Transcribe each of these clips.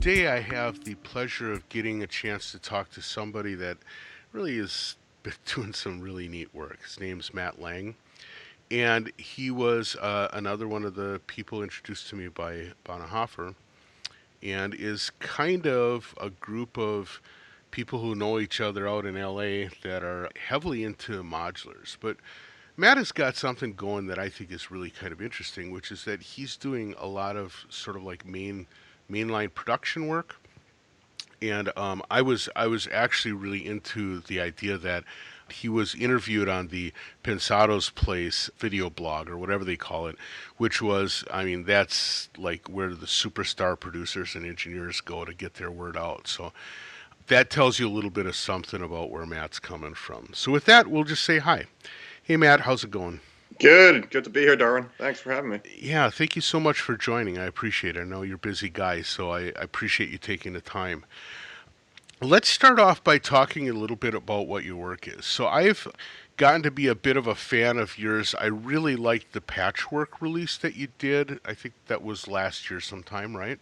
Today I have the pleasure of getting a chance to talk to somebody that really is doing some really neat work. His name's Matt Lange, and he was another one of the people introduced to me by Bonhoeffer, and is kind of a group of people who know each other out in LA that are heavily into modulars. But Matt has got something going that I think is really kind of interesting, which is that he's doing a lot of sort of like mainline production work. And I was actually really into the idea that he was interviewed on the Pensado's Place video blog or whatever they call it, which was, I mean, that's like where the superstar producers and engineers go to get their word out. So that tells you a little bit of something about where Matt's coming from. So with that, we'll just say hi. Hey Matt, how's it going? Good to be here, Darwin. Thanks for having me. Yeah, thank you so much for joining. I appreciate it. I know you're a busy guy, so I appreciate you taking the time. Let's start off by talking a little bit about what your work is. So I've gotten to be a bit of a fan of yours. I really liked the Patchwork release that you did. I think that was last year sometime, right?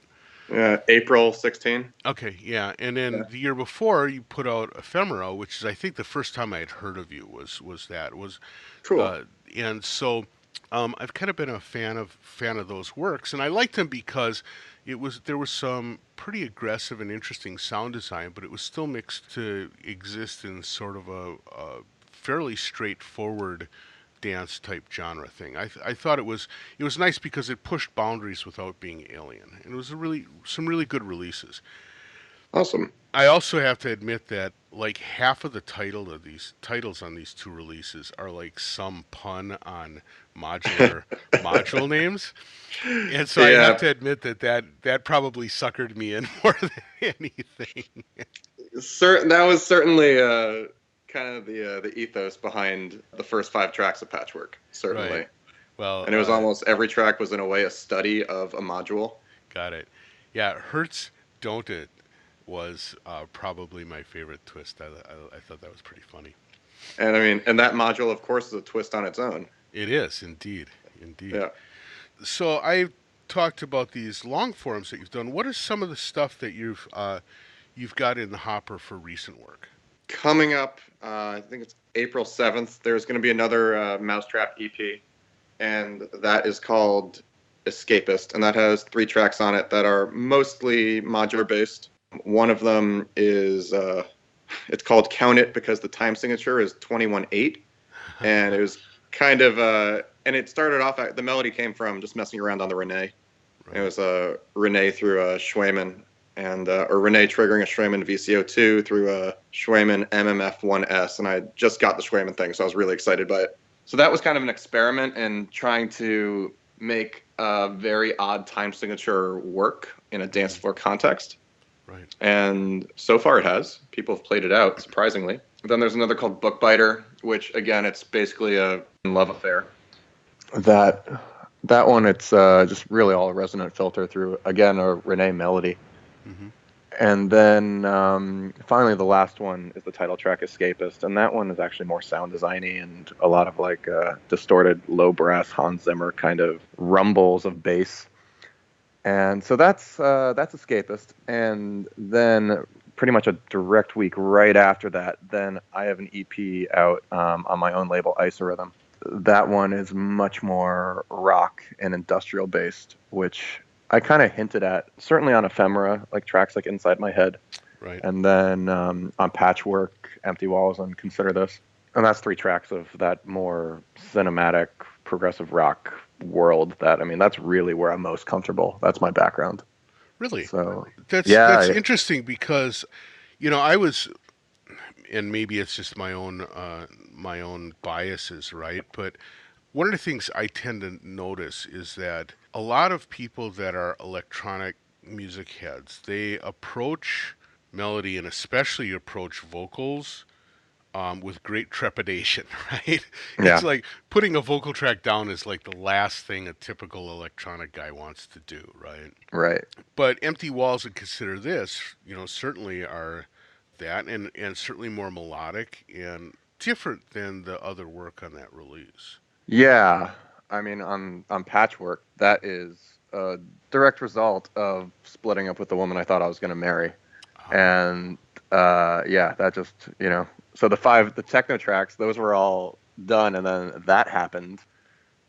April 16. Okay, yeah. And then Yeah, the year before you put out Ephemera, which is I think the first time I had heard of you was that was cool. uh and so I've kind of been a fan of those works, and I liked them because there was some pretty aggressive and interesting sound design, but it was still mixed to exist in sort of a fairly straightforward dance type genre thing. I thought it was nice because it pushed boundaries without being alien, and it was some really good releases. Awesome. I also have to admit that like half of the title of these titles on these two releases are like some pun on modular module names. And so I have Yeah, to admit that probably suckered me in more than anything. that was certainly kind of the ethos behind the first five tracks of Patchwork, Right. certainly. Well, And it was almost every track was in a way a study of a module. got it. Yeah, Hertz Don't It was probably my favorite twist. I thought that was pretty funny. And I mean, and that module, of course, is a twist on its own. It is indeed, indeed. Yeah. So I talked about these long forms that you've done. What is some of the stuff that you've got in the hopper for recent work? Coming up, I think it's April 7th, there's going to be another Mousetrap EP, and that is called Escapist, and that has three tracks on it that are mostly modular based. One of them is it's called Count It because the time signature is 21/8, and it was kind of and it started off the melody came from just messing around on the Renee. It Right. was a Renee through a Schwayman, and or Renee triggering a Schwayman VCO2 through a Schwayman MMF1S, and I just got the Schwayman thing, so I was really excited by it. So that was kind of an experiment in trying to make a very odd time signature work in a dance Mhm. floor context. Right. And so far it has. People have played it out, surprisingly. Then there's another called Bookbiter, which again, it's basically a love affair. That that one, it's just really all a resonant filter through again a Renee melody. Hmm. And then finally, the last one is the title track "Escapist," and that one is actually more sound designy and a lot of like distorted low brass Hans Zimmer kind of rumbles of bass. And so that's Escapist. And then pretty much a direct week right after that, then I have an EP out on my own label, Isorhythm. That one is much more rock and industrial based, which I kind of hinted at, certainly on Ephemera, like tracks like Inside My Head, Right. and then on Patchwork, Empty Walls, and Consider This. And that's three tracks of that more cinematic, progressive rock world that, I mean, that's really where I'm most comfortable. That's my background. Really. So, That's yeah, interesting because I was, and maybe it's just my own biases, right? But one of the things I tend to notice is that a lot of people that are electronic music heads, they approach melody and especially approach vocals with great trepidation, right? It's yeah, like putting a vocal track down is like the last thing a typical electronic guy wants to do, right? right. But Empty Walls and Consider This, certainly are that, and certainly more melodic and different than the other work on that release. Yeah. I mean, on Patchwork, that is. a direct result of splitting up with the woman I thought I was going to marry. Ah, And yeah, that just, so the techno tracks, those were all done, and then that happened,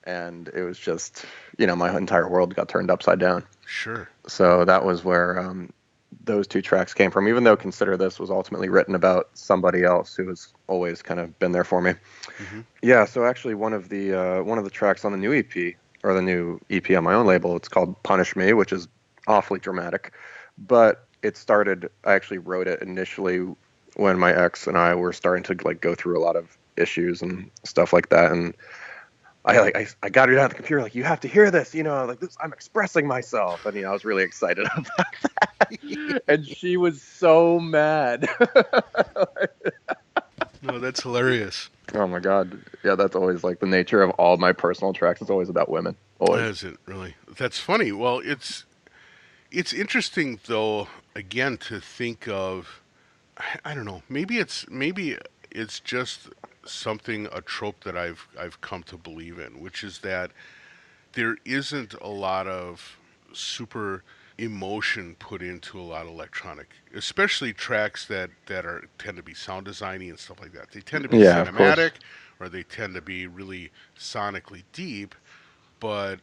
and it was just, my entire world got turned upside down. sure. So that was where those two tracks came from. Even though Consider This was ultimately written about somebody else who has always kind of been there for me. Hmm. Yeah. So actually, one of the tracks on the new EP, or the new EP on my own label, it's called "Punish Me," which is awfully dramatic. But it started. I actually wrote it initially when my ex and I were starting to like go through a lot of issues and stuff like that, and I got it out of the computer, like, you have to hear this, like, this, I'm expressing myself, and I was really excited about that, and she was so mad. No, that's hilarious. Oh my god, yeah, that's always like the nature of all my personal tracks. It's always about women, always. Is it really? That's funny. Well, it's interesting though. Again, to think of, I don't know. Maybe it's just something, a trope that I've come to believe in, which is that there isn't a lot of super emotion put into a lot of electronic, especially tracks that are tend to be sound designy and stuff like that. They tend to be Yeah, of course. cinematic, or they tend to be really sonically deep, but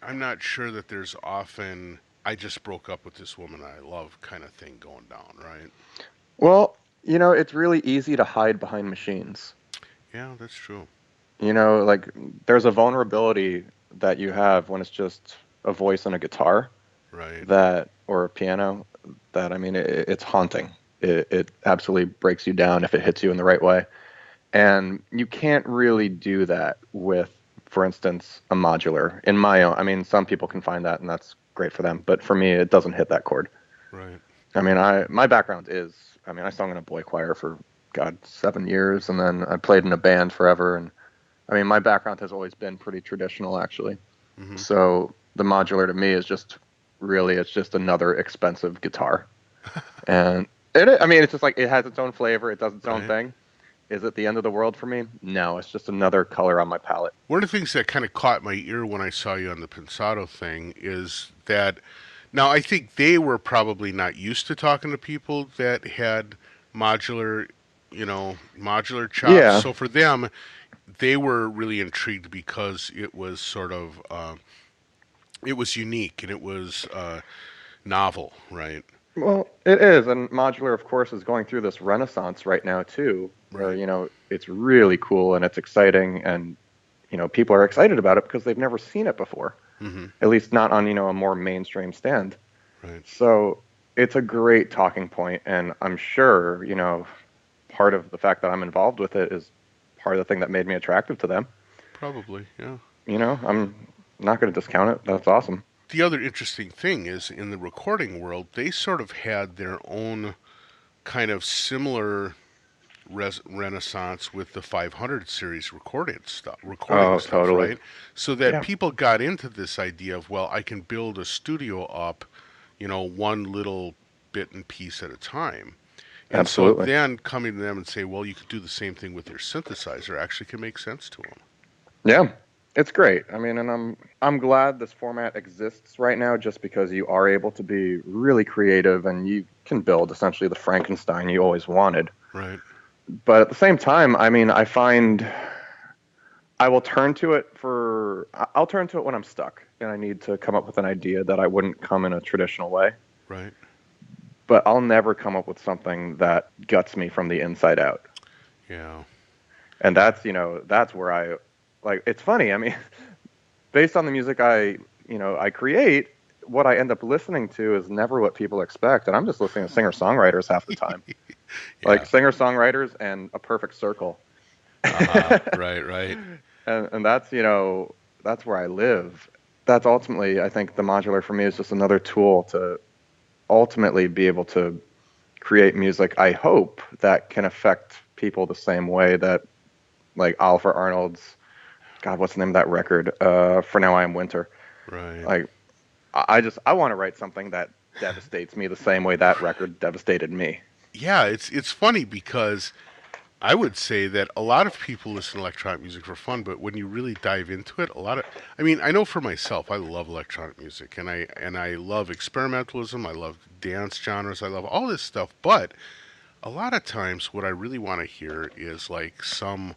I'm not sure that there's often I just broke up with this woman I love kind of thing going down, right? Well, it's really easy to hide behind machines. Yeah, that's true. Like, there's a vulnerability that you have when it's just a voice and a guitar, Right. that, or a piano, that, I mean, it's haunting. It absolutely breaks you down if it hits you in the right way. And you can't really do that with, for instance, a modular. In my own, I mean, some people can find that, and that's great for them. But for me, it doesn't hit that chord. Right. I mean, my background is, I mean, I sung in a boy choir for, God, 7 years, and then I played in a band forever. And I mean, my background has always been pretty traditional, actually. Hmm. So the modular to me is just really, it's just another expensive guitar. And I mean, it's just like, it has its own flavor, it does its own Right. thing. Is it the end of the world for me? No, it's just another color on my palette. One of the things that kind of caught my ear when I saw you on the Pensado thing is that now I think they were probably not used to talking to people that had modular, modular chops. Yeah. So for them, they were really intrigued because it was sort of it was unique and it was novel, right? Well, it is, and modular, of course, is going through this renaissance right now too, where Right. it's really cool and it's exciting, and people are excited about it because they've never seen it before, Hmm. at least not on a more mainstream stand. Right. So it's a great talking point, and I'm sure part of the fact that I'm involved with it is part of the thing that made me attractive to them. Probably, yeah. I'm not going to discount it. That's awesome. The other interesting thing is in the recording world, they sort of had their own kind of similar renaissance with the 500 series recording Oh, stuff, totally. right? So that Yeah, people got into this idea of, well, I can build a studio up, one little bit and piece at a time. And so absolutely. then coming to them and say, well, you could do the same thing with your synthesizer actually can make sense to them. Yeah, it's great. I mean, and I'm glad this format exists right now, just because you are able to be really creative and you can build essentially the Frankenstein you always wanted. Right. But at the same time, I mean, I find I'll turn to it when I'm stuck and I need to come up with an idea that I wouldn't come in a traditional way. Right. But I'll never come up with something that guts me from the inside out. Yeah. And that's where I, like, it's funny. I mean, based on the music I create, what I end up listening to is never what people expect, and I'm just listening to singer-songwriters half the time. Like, Yeah. singer-songwriters and A Perfect Circle. Uh-huh. Right, right. And that's where I live. That's ultimately, I think, the modular for me is just another tool to ultimately be able to create music, I hope, that can affect people the same way that, like, Oliver Arnold's, God, what's the name of that record? For Now I Am Winter. Right. Like, I want to write something that devastates me the same way that record devastated me. Yeah, it's funny because I would say that a lot of people listen to electronic music for fun, but when you really dive into it, I mean, I know for myself, I love electronic music, and I love experimentalism, I love dance genres, I love all this stuff, but a lot of times what I really want to hear is like some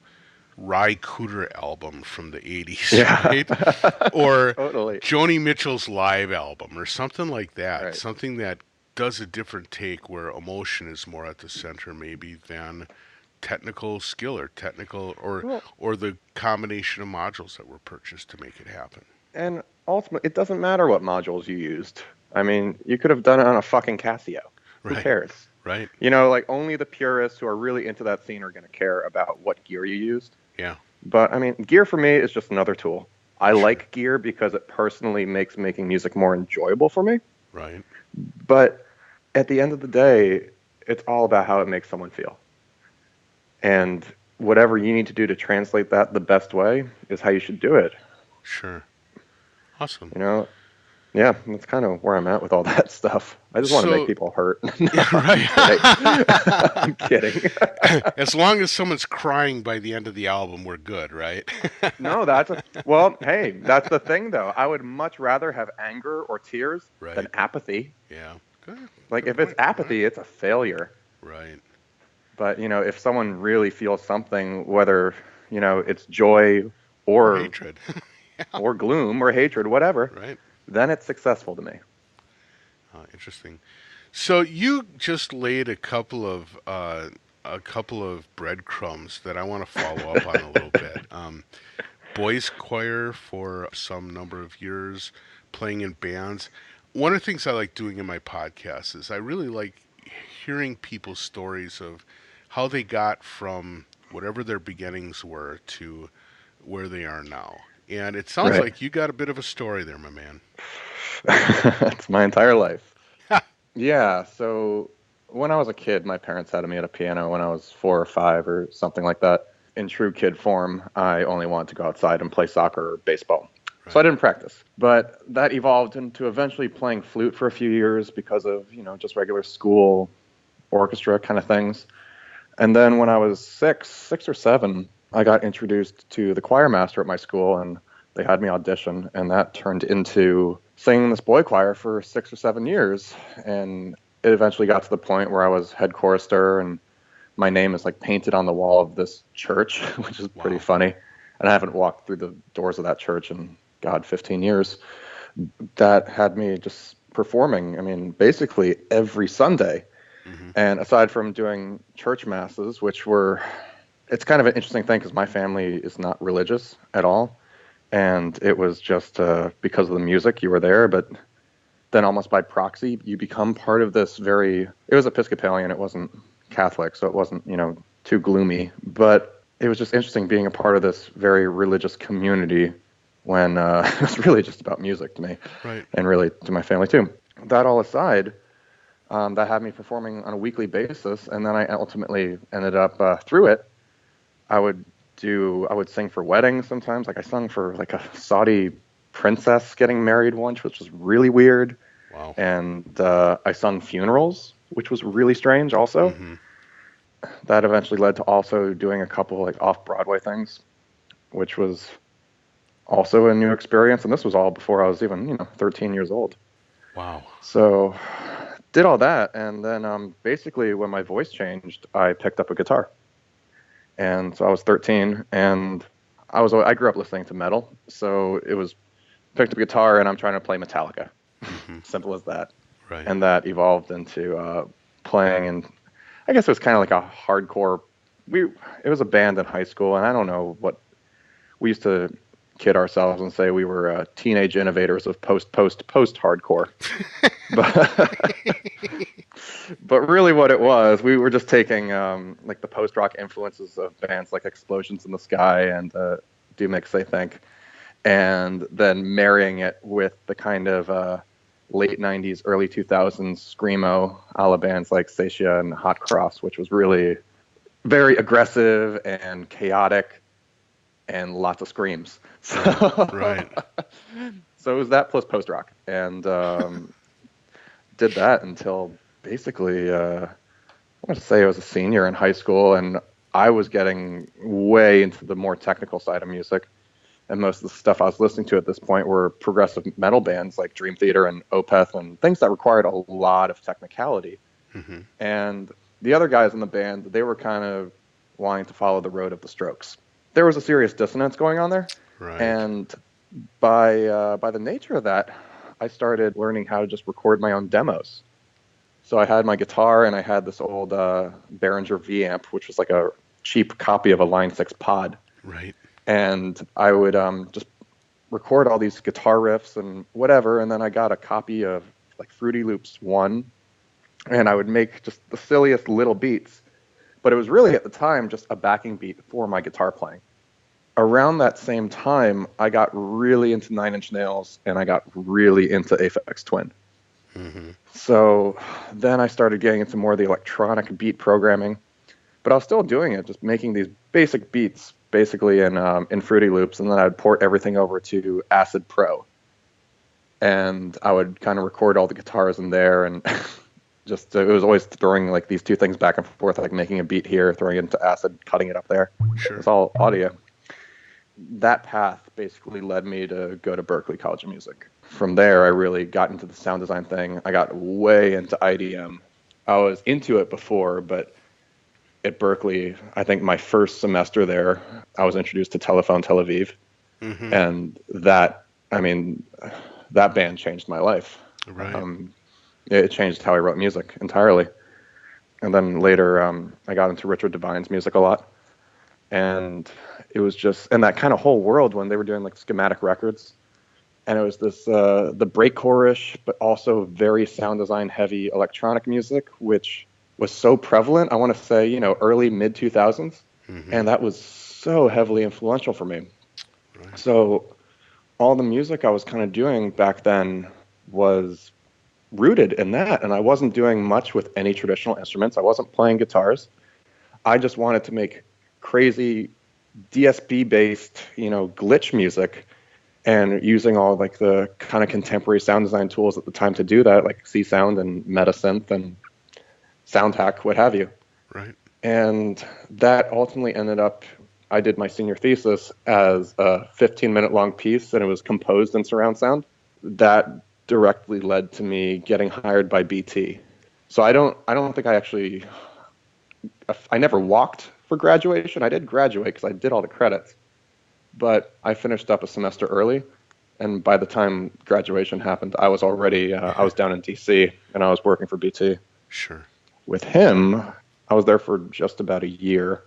Ry Cooder album from the 80s, Yeah, right? Or totally. Joni Mitchell's live album or something like that. Right. Something that does a different take where emotion is more at the center maybe than technical skill or Well, or the combination of modules that were purchased to make it happen. and ultimately, it doesn't matter what modules you used. I mean, you could have done it on a fucking Casio. Who Right. cares? Right. You know, like only the purists who are really into that scene are going to care about what gear you used. Yeah. But I mean, gear for me is just another tool. I Sure. like gear because it personally makes making music more enjoyable for me. Right. But at the end of the day, it's all about how it makes someone feel. And whatever you need to do to translate that the best way is how you should do it. Sure. Awesome. You know, yeah, that's kind of where I'm at with all that stuff. I just want to make So, people hurt. No, yeah, I'm kidding. right. I'm kidding. As long as someone's crying by the end of the album, we're good, right? No, well, hey, that's the thing though. I would much rather have anger or tears than Right. apathy. Yeah. Good. Like Good if it's point. All right. apathy, it's a failure. Right. But, you know, if someone really feels something, whether, you know, it's joy Or or hatred. Yeah. or gloom or hatred, whatever, Right. then it's successful to me. Interesting. So you just laid a couple of breadcrumbs that I want to follow up on a little bit. Boys choir for some number of years, playing in bands. One of the things I like doing in my podcast is I really like hearing people's stories of how they got from whatever their beginnings were to where they are now. And it sounds Right. like you got a bit of a story there, my man. That's my entire life. Yeah, so when I was a kid, my parents had me at a piano when I was 4 or 5 or something like that. In true kid form, I only wanted to go outside and play soccer or baseball. So I Right. didn't practice. But that evolved into eventually playing flute for a few years because of, you know, just regular school orchestra kind of things. And then when I was 6 or 7, I got introduced to the choir master at my school, and they had me audition, and that turned into singing this boy choir for 6 or 7 years. And it eventually got to the point where I was head chorister, and my name is like painted on the wall of this church, which is pretty Wow. funny. And I haven't walked through the doors of that church in, God, 15 years. That had me just performing, I mean, basically every Sunday. Hmm. And aside from doing church masses, which were, it's kind of an interesting thing because my family is not religious at all. And it was just because of the music, you were there. But then almost by proxy, you become part of this it was Episcopalian, it wasn't Catholic, so it wasn't, you know, too gloomy. But it was just interesting being a part of this very religious community when it was really just about music to me Right. and really to my family too. That all aside, that had me performing on a weekly basis, and then I ultimately ended up through it. I would I would sing for weddings sometimes. Like I sung for like a Saudi princess getting married once, which was really weird, Wow. and I sung funerals, which was really strange. Also, Hmm. that eventually led to also doing a couple like off Broadway things, which was also a new experience. And this was all before I was even 13 years old. Wow. So did all that, and then basically when my voice changed, I picked up a guitar. And so I was 13, and I grew up listening to metal, so it was picked up a guitar and I'm trying to play Metallica. Hmm. Simple as that. Right. And that evolved into playing, and I guess it was kind of like a hardcore. It was a band in high school, and I don't know what we used to kid ourselves and say we were teenage innovators of post hardcore. But but really what it was, we were just taking like the post rock influences of bands like Explosions in the Sky and Do Make Say Think, and then marrying it with the kind of late 90s, early 2000s screamo a la bands like Satia and Hot Cross, which was really very aggressive and chaotic and lots of screams. Right. So it was that plus post rock, and did that until basically I want to say I was a senior in high school, and I was getting way into the more technical side of music. And most of the stuff I was listening to at this point were progressive metal bands like Dream Theater and Opeth and things that required a lot of technicality. Mm-hmm. And the other guys in the band, they were kind of wanting to follow the road of the Strokes. There was a serious dissonance going on there. Right. And by the nature of that, I started learning how to just record my own demos. So I had my guitar and I had this old Behringer V amp, which was like a cheap copy of a Line 6 pod. Right. And I would just record all these guitar riffs and whatever. And then I got a copy of like Fruity Loops 1. And I would make just the silliest little beats. But it was really at the time just a backing beat for my guitar playing. Around that same time, I got really into Nine Inch Nails and I got really into Aphex Twin. Mm-hmm. So then I started getting into more of the electronic beat programming, but I was still doing it, just making these basic beats, basically in Fruity Loops, and then I'd port everything over to Acid Pro, and I would kind of record all the guitars in there, and just it was always throwing like these two things back and forth, like making a beat here, throwing it into Acid, cutting it up there. Sure. It's all audio. That path basically led me to go to Berklee College of Music. From there, I really got into the sound design thing. I got way into IDM. I was into it before, but at Berklee, I think my first semester there, I was introduced to Telephone Tel Aviv. Mm-hmm. And that band changed my life. Right. It changed how I wrote music entirely. And then later, I got into Richard Devine's music a lot. And it was just, and that kind of whole world when they were doing like schematic records. And it was this, the breakcore-ish, but also very sound design heavy electronic music, which was so prevalent, I want to say, early, mid-2000s. Mm-hmm. And that was so heavily influential for me. Right. So all the music I was kind of doing back then was rooted in that. And I wasn't doing much with any traditional instruments. I wasn't playing guitars. I just wanted to make crazy DSP-based, glitch music, and using all like the kind of contemporary sound design tools at the time to do that, like C-Sound and Metasynth and SoundHack, what have you. Right. And that ultimately ended up, I did my senior thesis as a 15-minute long piece, and it was composed in surround sound. That directly led to me getting hired by BT. So I don't think I never walked for graduation. I did graduate because I did all the credits, but I finished up a semester early, and by the time graduation happened, I was already I was down in DC and I was working for BT. Sure. With him, I was there for just about a year,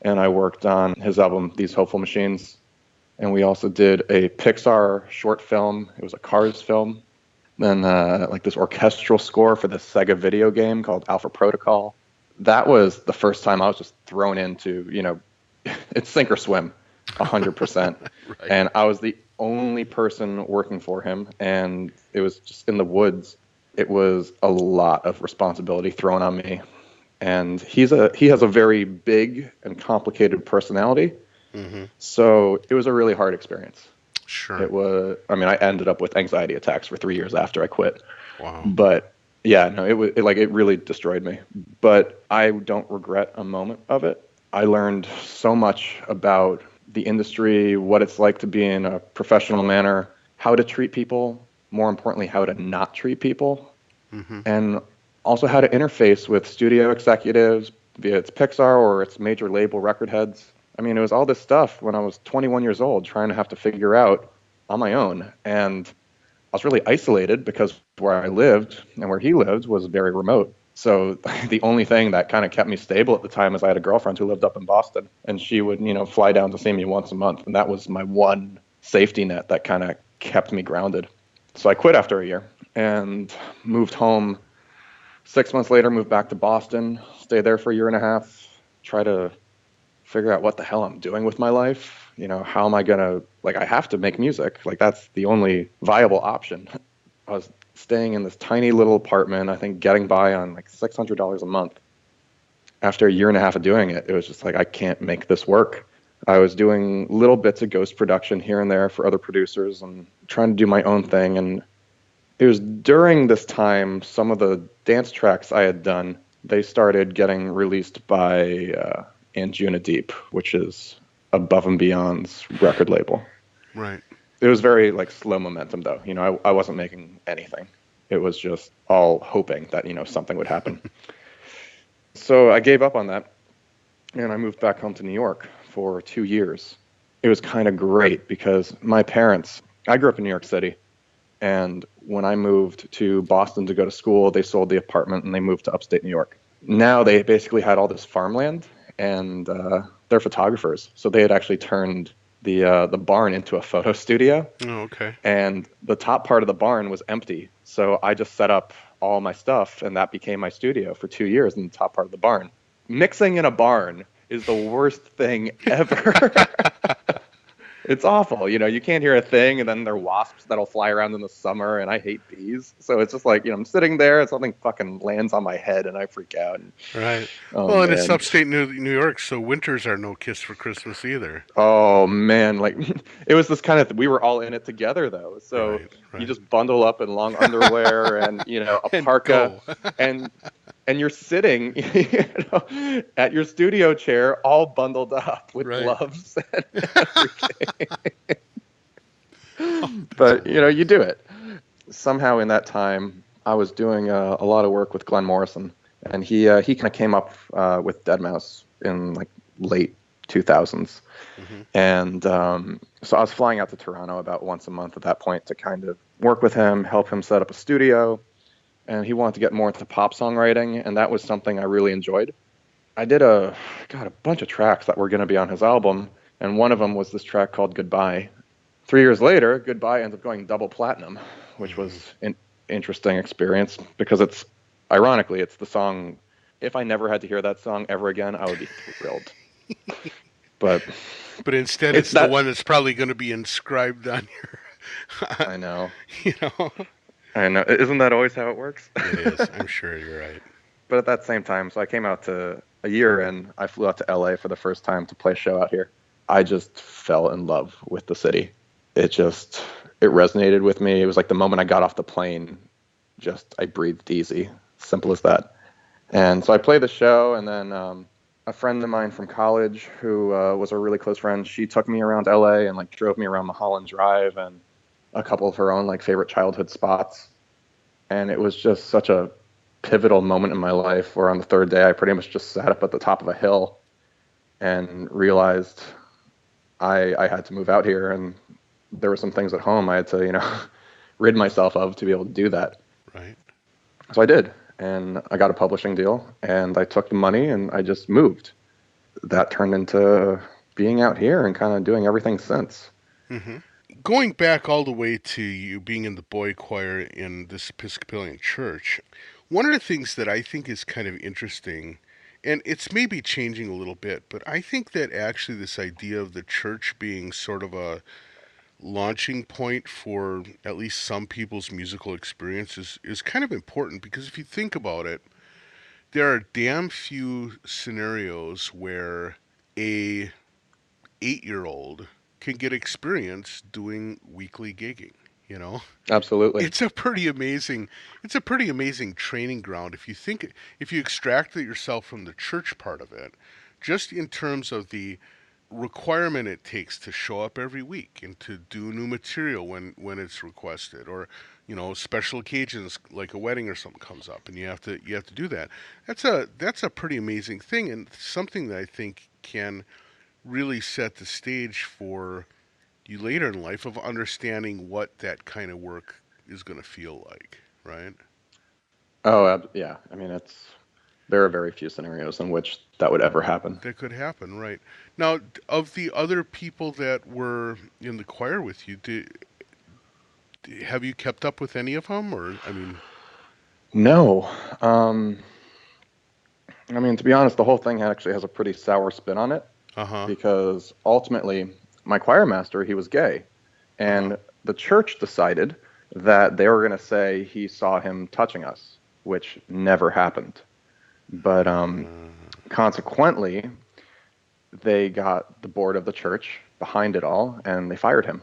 and I worked on his album These Hopeful Machines, and we also did a Pixar short film. It was a Cars film. Then like this orchestral score for the Sega video game called Alpha Protocol. That was the first time I was just thrown into, it's sink or swim, 100%. Right. And I was the only person working for him, and it was just in the woods. It was a lot of responsibility thrown on me. And he has a very big and complicated personality. Mm-hmm. So it was a really hard experience. Sure. It was, I ended up with anxiety attacks for 3 years after I quit. Wow. But yeah, no, it really destroyed me. But I don't regret a moment of it. I learned so much about the industry, what it's like to be in a professional manner, how to treat people, more importantly, how to not treat people, Mm-hmm. and also how to interface with studio executives, be it Pixar or its major label record heads. It was all this stuff when I was 21 years old, trying to have to figure out on my own. And I was really isolated because where I lived and where he lived was very remote. So the only thing that kind of kept me stable at the time is I had a girlfriend who lived up in Boston, and she would, fly down to see me once a month. And that was my one safety net that kind of kept me grounded. So I quit after a year and moved home. 6 months later, moved back to Boston, stayed there for a year and a half, try to figure out what the hell I'm doing with my life. How am I going to, I have to make music. That's the only viable option. I was staying in this tiny little apartment, I think getting by on $600 a month. After a year and a half of doing it, it was just I can't make this work. I was doing little bits of ghost production here and there for other producers and trying to do my own thing. And it was during this time, some of the dance tracks I had done, they started getting released by and Deep, which is Above and Beyond's record label. Right. It was very like slow momentum though. I wasn't making anything. It was just all hoping that, something would happen. So I gave up on that and I moved back home to New York for 2 years. It was kind of great because my parents, I grew up in New York City, and when I moved to Boston to go to school, they sold the apartment and they moved to upstate New York. Now they basically had all this farmland, and they're photographers, so they had actually turned the barn into a photo studio. Oh, okay. And the top part of the barn was empty, so I just set up all my stuff, and that became my studio for 2 years in the top part of the barn. Mixing in a barn is the worst thing ever. It's awful. You can't hear a thing, and then there are wasps that'll fly around in the summer, and I hate bees. So it's just like, I'm sitting there, and something fucking lands on my head, and I freak out. And, Right. oh, Well, and it's man. upstate New York, so winters are no kiss for Christmas either. Oh, man. Like, it was this kind of, we were all in it together, though. So Right. you Right. just bundle up in long underwear and, a And parka, go. and you're sitting, at your studio chair, all bundled up with Right. gloves and everything. Oh, that's But hilarious. you do it. Somehow in that time, I was doing a lot of work with Glenn Morrison, and he kind of came up with Deadmau5 in like late 2000s, Hmm. and so I was flying out to Toronto about once a month at that point to kind of work with him, help him set up a studio, and he wanted to get more into pop songwriting, and that was something I really enjoyed. I did a bunch of tracks that were going to be on his album, and one of them was this track called Goodbye. 3 years later, Goodbye ends up going double platinum, which Hmm. was an interesting experience because ironically, it's the song. If I never had to hear that song ever again, I would be thrilled. But But instead, it's it's the that. one that's probably going to be inscribed on your. I know. you know. I know. Isn't that always how it works? It is. I'm sure you're right. But at that same time, so I came out to a year in, I flew out to LA for the first time to play a show out here. I just fell in love with the city. It resonated with me. It was like the moment I got off the plane, I breathed easy. Simple as that. And so I played the show, and then a friend of mine from college who was a really close friend, she took me around LA and like drove me around Mulholland Drive and a couple of her own like favorite childhood spots. And it was just such a pivotal moment in my life where on the third day I pretty much just sat up at the top of a hill and realized I had to move out here, and there were some things at home I had to, rid myself of to be able to do that. Right. So I did, and I got a publishing deal, and I took the money and I just moved. That turned into being out here and kind of doing everything since. Hmm. Going back all the way to you being in the boy choir in this Episcopalian church, one of the things that I think is kind of interesting, and it's maybe changing a little bit, but I think that actually this idea of the church being sort of a launching point for at least some people's musical experience is kind of important because if you think about it, there are damn few scenarios where a 8-year-old can get experience doing weekly gigging, you know? Absolutely. It's a pretty amazing training ground if you extract yourself from the church part of it, just in terms of the requirement it takes to show up every week and to do new material when it's requested, or special occasions like a wedding or something comes up and you have to do that. That's a pretty amazing thing, and something that I think can really set the stage for you later in life of understanding what that kind of work is going to feel like, right? Oh, yeah. I mean, there are very few scenarios in which that would ever happen. That could happen, right? Now, of the other people that were in the choir with you, have you kept up with any of them, or I mean, No. Um, I mean, to be honest, the whole thing actually has a pretty sour spin on it uh huh, because ultimately, my choir master, he was gay. uh huh, And the church decided that they were going to say he saw him touching us, which never happened. But consequently, they got the board of the church behind it all and they fired him.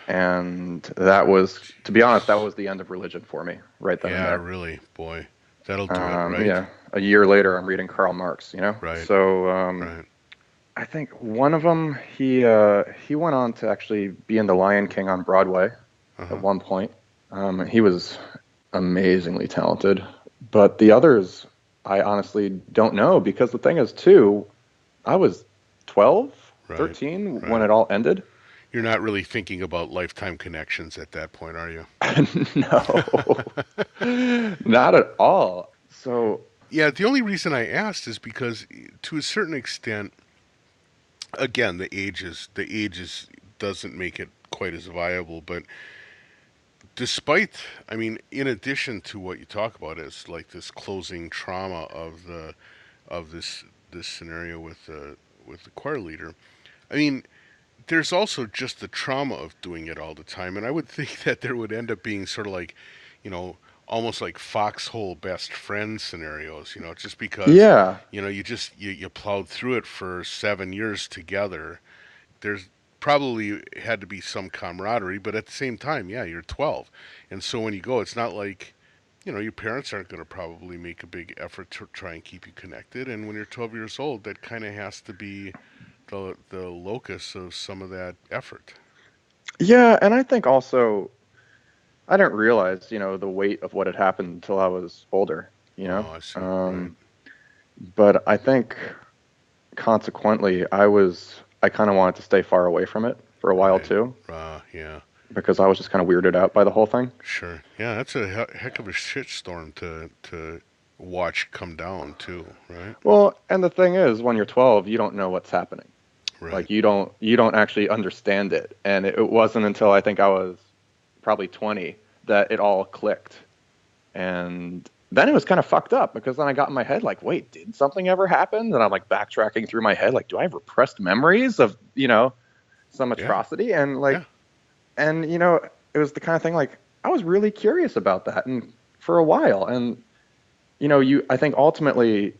And that was, to be honest, that jeez, was the end of religion for me right then and yeah, there. really, boy, That'll do it, right? Yeah, a year later, I'm reading Karl Marx. Right, So right. I think one of them he went on to actually be in The Lion King on Broadway at Uh-huh. one point. He was amazingly talented, but the others I honestly don't know because the thing is too, I was 12, Right, 13 when right. it all ended. You're not really thinking about lifetime connections at that point, are you? No, not at all. So Yeah, the only reason I asked is because, to a certain extent, again, the ages doesn't make it quite as viable. But despite, I mean, in addition to what you talk about as like this closing trauma of this scenario with the choir leader, I mean, there's also just the trauma of doing it all the time. And I would think that there would end up being sort of like, you know, almost like foxhole best friend scenarios, just because, yeah, you plowed through it for 7 years together. There's probably had to be some camaraderie, but at the same time, yeah, you're 12. And so when you go, it's not like, your parents aren't going to probably make a big effort to try and keep you connected. And when you're 12 years old, that kind of has to be the locus of some of that effort. yeah, and I think also I didn't realize, the weight of what had happened until I was older, you know. Oh, I see. Right. Um, but I think consequently, I kind of wanted to stay far away from it for a while Right. too, Yeah. because I was just kind of weirded out by the whole thing. Sure. Yeah, that's a heck of a shitstorm to watch come down too. Right. Well, and the thing is, when you're 12, you don't know what's happening. Right. Like you don't actually understand it. And it wasn't until I think I was probably 20 that it all clicked. And then it was kind of fucked up because then I got in my head like, wait, did something ever happen? And I'm like backtracking through my head like, do I have repressed memories of, some Yeah. atrocity? And Yeah. like, and it was the kind of thing like I was really curious about that and for a while. And I think ultimately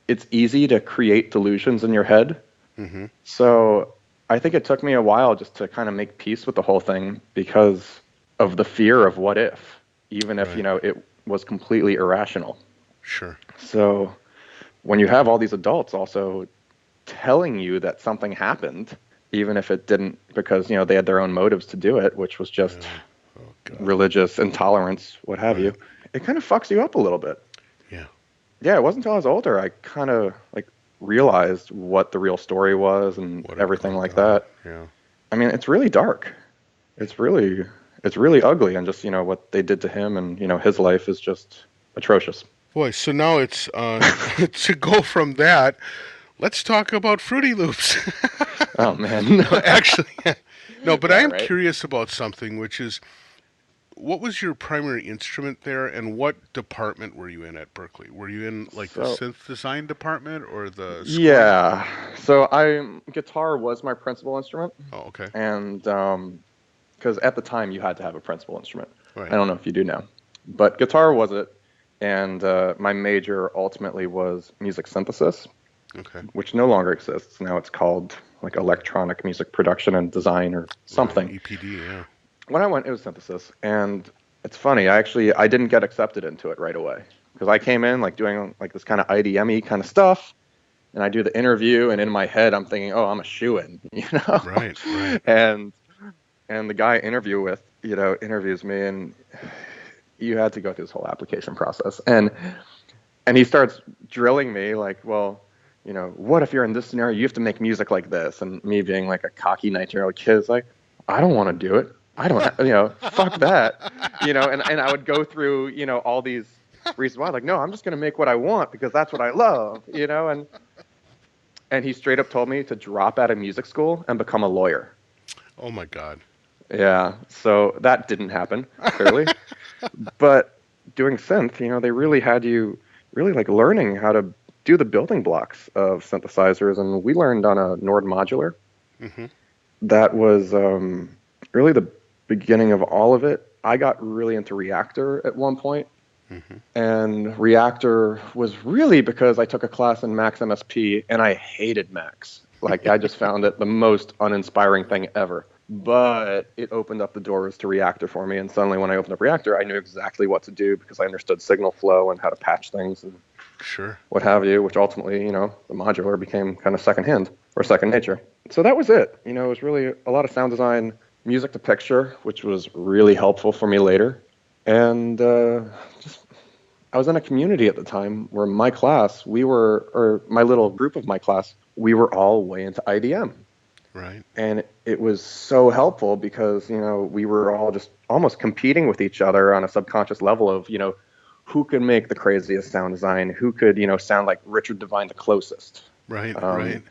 it's easy to create delusions in your head. Mm-hmm. So I think it took me a while just to kind of make peace with the whole thing because of the fear of what if, even if, Right. it was completely irrational. Sure. So when you have all these adults also telling you that something happened, even if it didn't, because, they had their own motives to do it, which was just Yeah. Oh God. religious intolerance, what have Right. you, it kind of fucks you up a little bit. Yeah. Yeah, it wasn't until I was older I kind of like realized what the real story was and What had everything gone like down. that. Yeah. I mean, it's really dark. It's really ugly, and just what they did to him, and his life is just atrocious. Boy. So now it's to go from that. Let's talk about Fruity Loops. Oh man. No, actually, no. But I Yeah, am right. curious about something, which is, what was your primary instrument there, and what department were you in at Berkeley? Were you in like the So synth design department or the scoring department? yeah, so I guitar was my principal instrument, Oh, okay. and because at the time you had to have a principal instrument. I Right. don't know if you do now, but guitar was it, and my major ultimately was music synthesis, Okay. which no longer exists. Now it's called like electronic music production and design or Right. something. EPD. Yeah. When I went, it was synthesis, and it's funny. I didn't get accepted into it right away because I came in like doing like this kind of IDM-y kind of stuff, and I do the interview, and in my head I'm thinking, oh, I'm a shoo-in, Right. Right. and the guy I interview with, interviews me, and you had to go through this whole application process, and he starts drilling me like, well, what if you're in this scenario? You have to make music like this, and me being like a cocky 19-year-old kid is like, I don't want to do it. I don't, fuck that, and I would go through, all these reasons why, like, no, I'm just gonna make what I want because that's what I love, and he straight up told me to drop out of music school and become a lawyer. Oh my God. Yeah, so that didn't happen, clearly. But doing synth, they really had you really like learning how to do the building blocks of synthesizers, and we learned on a Nord modular. Mm-hmm. That was really the beginning of all of it. I got really into Reactor at one point, Mm-hmm. and Reactor was really because I took a class in Max MSP, and I hated Max. Like I just found it the most uninspiring thing ever. but it opened up the doors to Reactor for me. And suddenly, when I opened up Reactor, I knew exactly what to do because I understood signal flow and how to patch things and Sure. what have you, which ultimately, the modular became kind of second hand or second nature. So that was it. It was really a lot of sound design, music to picture, which was really helpful for me later. And just, I was in a community at the time where my class, or my little group of my class, we were all way into IDM. Right. And it was so helpful because, we were all just almost competing with each other on a subconscious level of, who could make the craziest sound design, who could, sound like Richard Devine the closest. Right. Um, Right.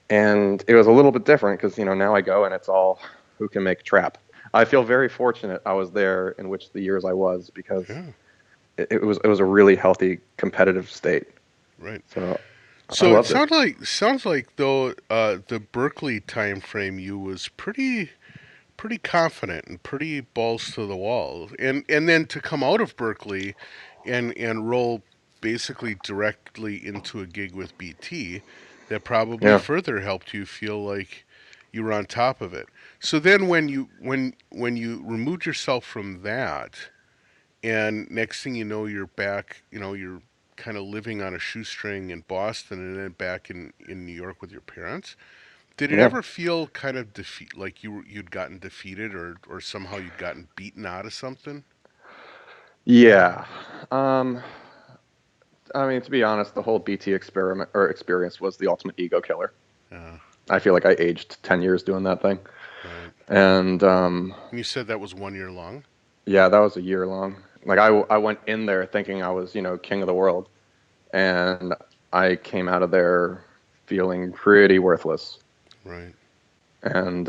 and it was a little bit different because, now I go and it's all who can make trap. I feel very fortunate I was there in which the years I was because Yeah. it was a really healthy competitive state. Right. So I So it loved it. sounds like though the Berkeley time frame you was pretty confident and pretty balls to the wall, and then to come out of Berkeley and roll basically directly into a gig with BT, that probably Yeah. further helped you feel like you were on top of it. So then when you removed yourself from that, and next thing you know you're back, you're kind of living on a shoestring in Boston and then back in New York with your parents. Did it Yeah. ever feel kind of like you'd gotten defeated or somehow you'd gotten beaten out of something? Yeah. Um, I mean, to be honest, the whole BT experiment or experience was the ultimate ego killer. Uh, I feel like I aged 10 years doing that thing. right. And And you said that was 1 year long. yeah, that was a year long. Like I went in there thinking I was, king of the world. And I came out of there feeling pretty worthless. Right. And,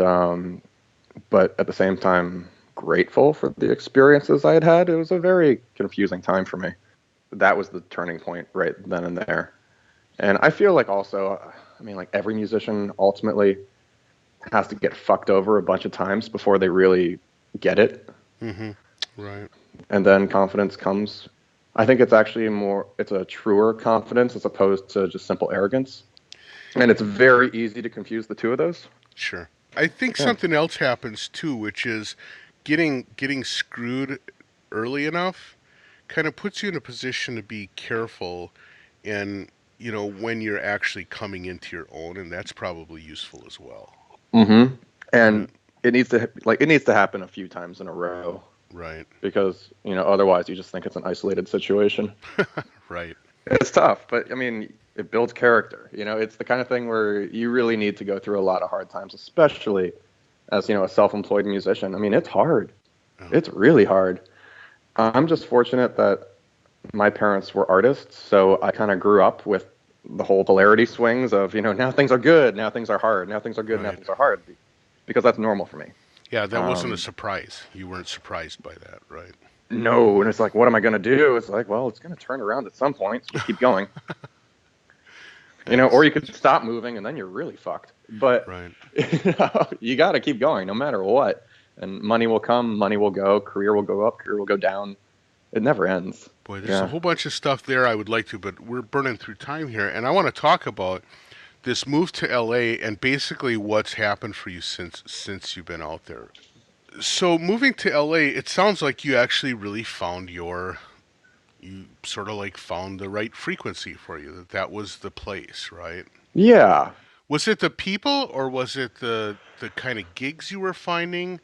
but at the same time, grateful for the experiences I had had. It was a very confusing time for me. That was the turning point right then and there. And I feel like also, I mean, like every musician ultimately has to get fucked over a bunch of times before they really get it. Mm-hmm. Right. And then confidence comes. I think it's actually it's a truer confidence as opposed to just simple arrogance. And it's very easy to confuse the two of those. Sure. I think Yeah. something else happens too, which is getting screwed early enough kind of puts you in a position to be careful and when you're actually coming into your own, and that's probably useful as well. Mm-hmm. Yeah. And it needs to happen a few times in a row Right. because, otherwise you just think it's an isolated situation. Right. It's tough, but I mean, it builds character. It's the kind of thing where you really need to go through a lot of hard times, especially as, a self-employed musician. I mean, it's hard. Oh, It's really hard. I'm just fortunate that my parents were artists, so I kind of grew up with the whole polarity swings of, now things are good, now things are hard, now things are good, now right. things are hard, because that's normal for me. Yeah, that wasn't a Um, surprise. You weren't surprised by that, right? no, and it's like, what am I going to do? It's like, well, it's going to turn around at some point, so just keep going. Or That's you could stop moving and then you're really fucked. But right. you got to keep going no matter what. And money will come, money will go, career will go up, career will go down. It never ends. Boy, there's a Yeah. whole bunch of stuff there I would like to, but we're burning through time here, and I want to talk about this move to LA and basically what's happened for you since you've been out there. So moving to LA, it sounds like you actually really found you sort of like found the right frequency for you. That was the place, right? Yeah. Was it the people, or was it the kind of gigs you were finding,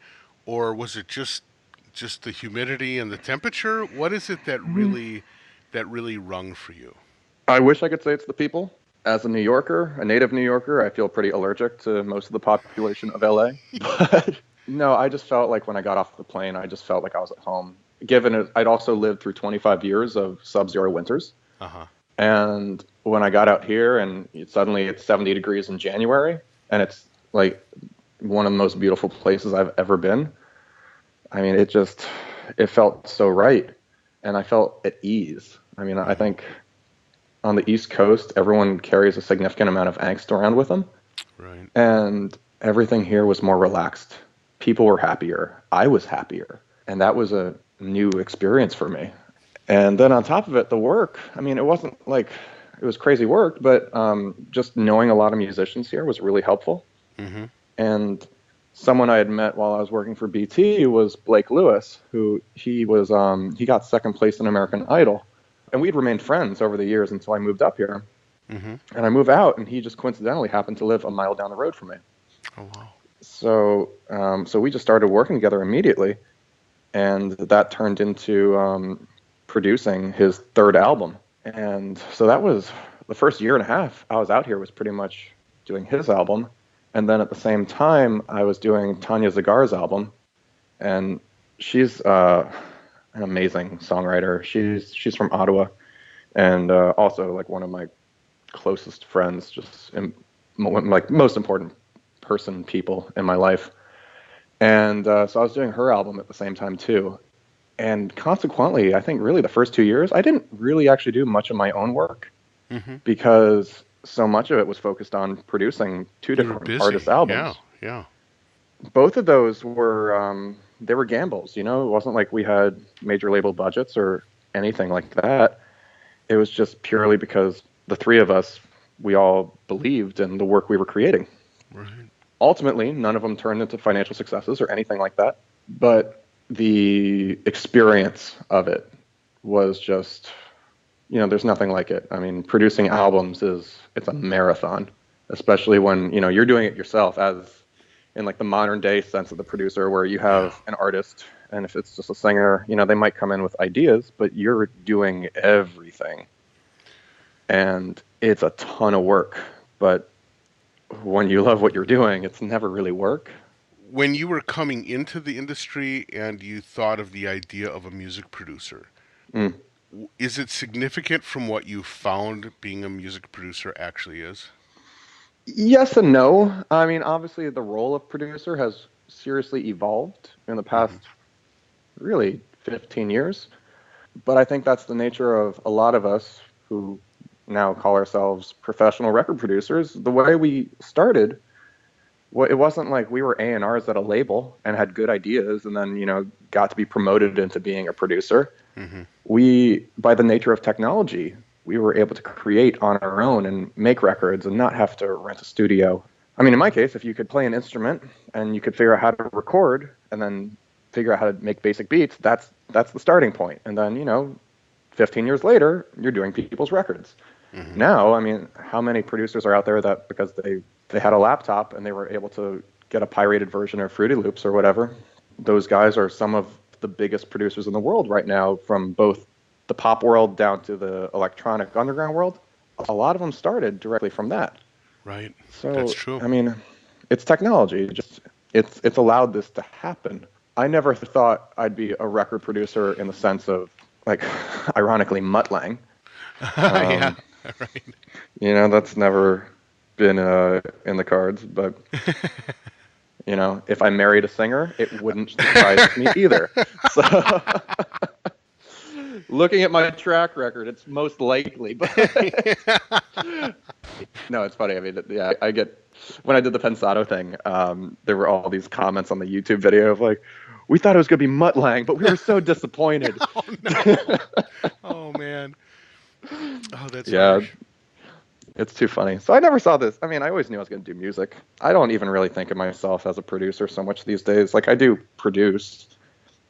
or was it just the humidity and the temperature? What is it that really rung for you? I wish I could say it's the people. As a New Yorker, a native New Yorker, I feel pretty allergic to most of the population of LA. But no, I just felt like when I got off the plane, I just felt like I was at home. Given it, I'd also lived through 25 years of sub-zero winters. Uh huh. And when I got out here and suddenly it's 70 degrees in January and it's like one of the most beautiful places I've ever been. I mean, it felt so right. And I felt at ease. I mean, I Mm-hmm. think on the East Coast, everyone carries a significant amount of angst around with them. Right. And everything here was more relaxed. People were happier. I was happier. And that was a new experience for me. And then on top of it, the work. I mean, it wasn't like it was crazy work, but just knowing a lot of musicians here was really helpful. Mm-hmm. And someone I had met while I was working for BT was Blake Lewis, who he got second place in American Idol, and we'd remained friends over the years until I moved up here. Mm-hmm. And I moved out, and he just coincidentally happened to live a mile down the road from me. Oh wow. So we just started working together immediately, and that turned into producing his third album. And so that was the first year and a half I was out here was pretty much doing his album. And then at the same time, I was doing Tanya Zagar's album, and she's an amazing songwriter. She's from Ottawa, and also like one of my closest friends, just like most important people in my life. And so I was doing her album at the same time too. And consequently, I think really the first 2 years, I didn't really actually do much of my own work Mm-hmm. because so much of it was focused on producing two You were different artists' busy. Yeah. albums. Yeah. Both of those were they were gambles. You know, it wasn't like we had major label budgets or anything like that. It was just purely because the three of us, we all believed in the work we were creating. Right. Ultimately, none of them turned into financial successes or anything like that. But the experience of it was just, there's nothing like it. I mean, producing albums it's a marathon, especially when, you're doing it yourself as in like the modern day sense of the producer, where you Yeah. have an artist, and if it's just a singer, they might come in with ideas, but you're doing everything. And it's a ton of work. But when you love what you're doing, it's never really work. When you were coming into the industry and you thought of the idea of a music producer, Mm. is it significant from what you found being a music producer actually is? Yes and no. I mean, obviously, the role of producer has seriously evolved in the Mm-hmm. past, really, 15 years. But I think that's the nature of a lot of us who now call ourselves professional record producers. The way we started, it wasn't like we were A&Rs at a label and had good ideas and then, got to be promoted into being a producer. Mm-hmm. We, by the nature of technology, we were able to create on our own and make records and not have to rent a studio. I mean, in my case, if you could play an instrument and you could figure out how to record and then figure out how to make basic beats, that's the starting point. And then, 15 years later, you're doing people's records. Mm-hmm. Now, I mean, how many producers are out there that because they had a laptop and they were able to get a pirated version of Fruity Loops or whatever, those guys are some of the biggest producers in the world right now, from both the pop world down to the electronic underground world. A lot of them started directly from that. Right. That's So, true. I mean, it's technology. It's allowed this to happen. I never thought I'd be a record producer in the sense of, like, ironically, Mutt Lange. Yeah. Um, Right. that's never been in the cards. But if I married a singer, it wouldn't surprise me either. So, looking at my track record, it's most likely. But no, it's funny. I mean, yeah, I get when I did the Pensado thing, there were all these comments on the YouTube video of like, we thought it was going to be Mutt Lange, but we were so disappointed. Oh no. Oh man. Oh, that's Yeah, harsh. it's too funny. So I never saw this. I mean, I always knew I was going to do music. I don't even really think of myself as a producer so much these days. Like, I do produce,